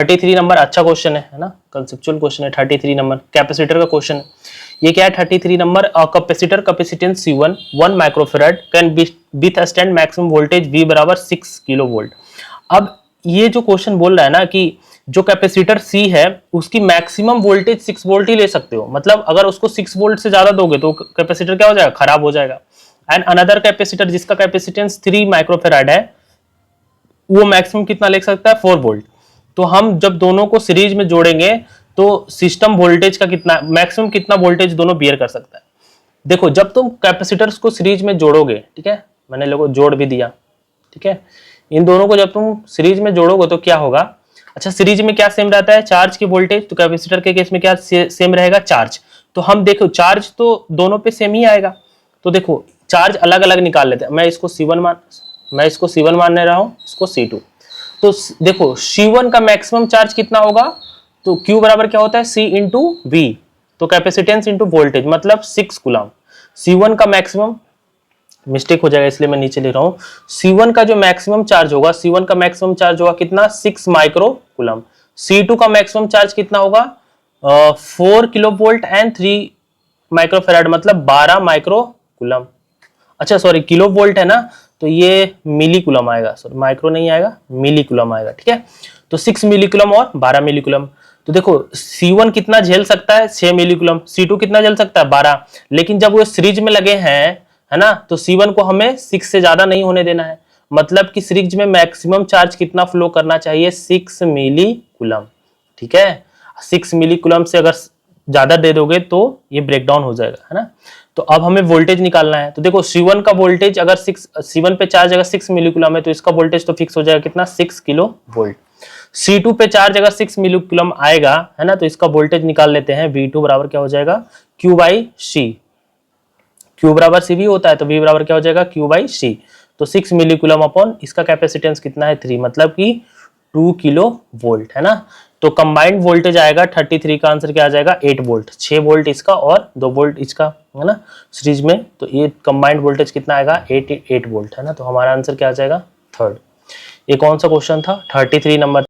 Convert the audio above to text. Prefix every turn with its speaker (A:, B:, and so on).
A: 33 number अच्छा question है ना, कंसेप्चुअल क्वेश्चन है। 33 नंबर कैपेसिटर का क्वेश्चन है। ये क्या है 33 number, capacitor capacitance C1 1 microfarad can withstand maximum voltage V बराबर 6 किलो वोल्ट। अब ये जो क्वेश्चन बोल रहा है ना कि जो कैपेसिटर C है उसकी मैक्सिमम वोल्टेज 6 वोल्ट ही ले सकते हो, मतलब अगर उसको 6 वोल्ट से ज्यादा दोगे तो कैपेसिटर क्या हो जाएगा, खराब हो जाएगा। एंड अनदर कैपेसिटर जिसका कैपेसिटेंस 3 माइक्रोफेराड है वो मैक्सिमम कितना ले सकता है, 4 वोल्ट। तो हम जब दोनों को सीरीज में जोड़ेंगे तो सिस्टम वोल्टेज का कितना मैक्सिमम कितना वोल्टेज दोनों बियर कर सकता है। देखो जब तुम कैपेसिटर्स को सीरीज में जोड़ोगे, ठीक है, मैंने लोगों जोड़ भी दिया, ठीक है, इन दोनों को जब तुम सीरीज में जोड़ोगे तो क्या होगा। अच्छा सीरीज में क्या सेम रहता है, चार्ज की वोल्टेज, तो कैपेसिटर के केस में क्या सेम रहेगा, चार्ज। तो हम देखो चार्ज तो दोनों पे सेम ही आएगा, तो देखो चार्ज अलग अलग निकाल लेते हैं। मैं इसको C1 मानने रहा हूं, इसको C2। तो देखो C1 का मैक्सिमम चार्ज कितना होगा, तो Q बराबर क्या होता है, C इंटू V, तो कैपेसिटेंस इंटू वोल्टेज मतलब 6 कूलम। C1 का मैक्सिमम, मिस्टेक हो जाएगा इसलिए मैं नीचे लिख रहा हूं, C1 का जो मैक्सिमम चार्ज होगा, C1 का मैक्सिमम चार्ज होगा कितना, 6 माइक्रो कूलम। C2 का मैक्सिमम चार्ज कितना होगा, 4 किलो वोल्ट एंड 3 माइक्रोफेराड मतलब 12 माइक्रो कूलम। अच्छा सॉरी किलो वोल्ट है ना, तो ये मिली कूलम आएगा, सॉरी माइक्रो नहीं आएगा, मिली कूलम आएगा, ठीक है। तो 6 मिली कूलम और 12 मिली कूलम। तो देखो C1 कितना झेल सकता है, 6 मिली कूलम, C2 कितना झेल सकता है, 12। लेकिन जब वो सीरीज में लगे हैं, है ना, तो C1 को हमें 6 से ज्यादा नहीं होने देना है, मतलब कि सीरीज में मैक्सिमम चार्ज कितना फ्लो करना चाहिए, 6 मिली कूलम, ठीक है। 6 मिली कूलम से अगर ज्यादा दे दोगे तो ये ब्रेक डाउन हो जाएगा, है ना। तो अब हमें वोल्टेज निकालना है, तो देखो C1 का वोल्टेज अगर C1 पे चार्ज अगर 6 मिली कूलम है तो इसका वोल्टेज तो फिक्स हो जाएगा कितना, 6 किलो वोल्ट। C2 पे चार्ज अगर 6 मिली कूलम आएगा, है ना, तो इसका वोल्टेज निकाल लेते हैं, V2 बराबर क्या हो जाएगा, Q बाई C। Q बराबर CV होता है तो V बराबर क्या हो जाएगा, Q बाई C। तो 6 मिली कूलम अपॉन इसका कैपेसिटेंस कितना है, 3, मतलब कि 2 किलो वोल्ट, है ना। तो कंबाइंड वोल्टेज आएगा 33 का आंसर क्या आ जाएगा, 8 वोल्ट, 6 वोल्ट इसका और 2 वोल्ट इसका, है ना, सीरीज में। तो ये कंबाइंड वोल्टेज कितना आएगा, 8 वोल्ट, है ना। तो हमारा आंसर क्या आ जाएगा, थर्ड। ये कौन सा क्वेश्चन था, 33 नंबर।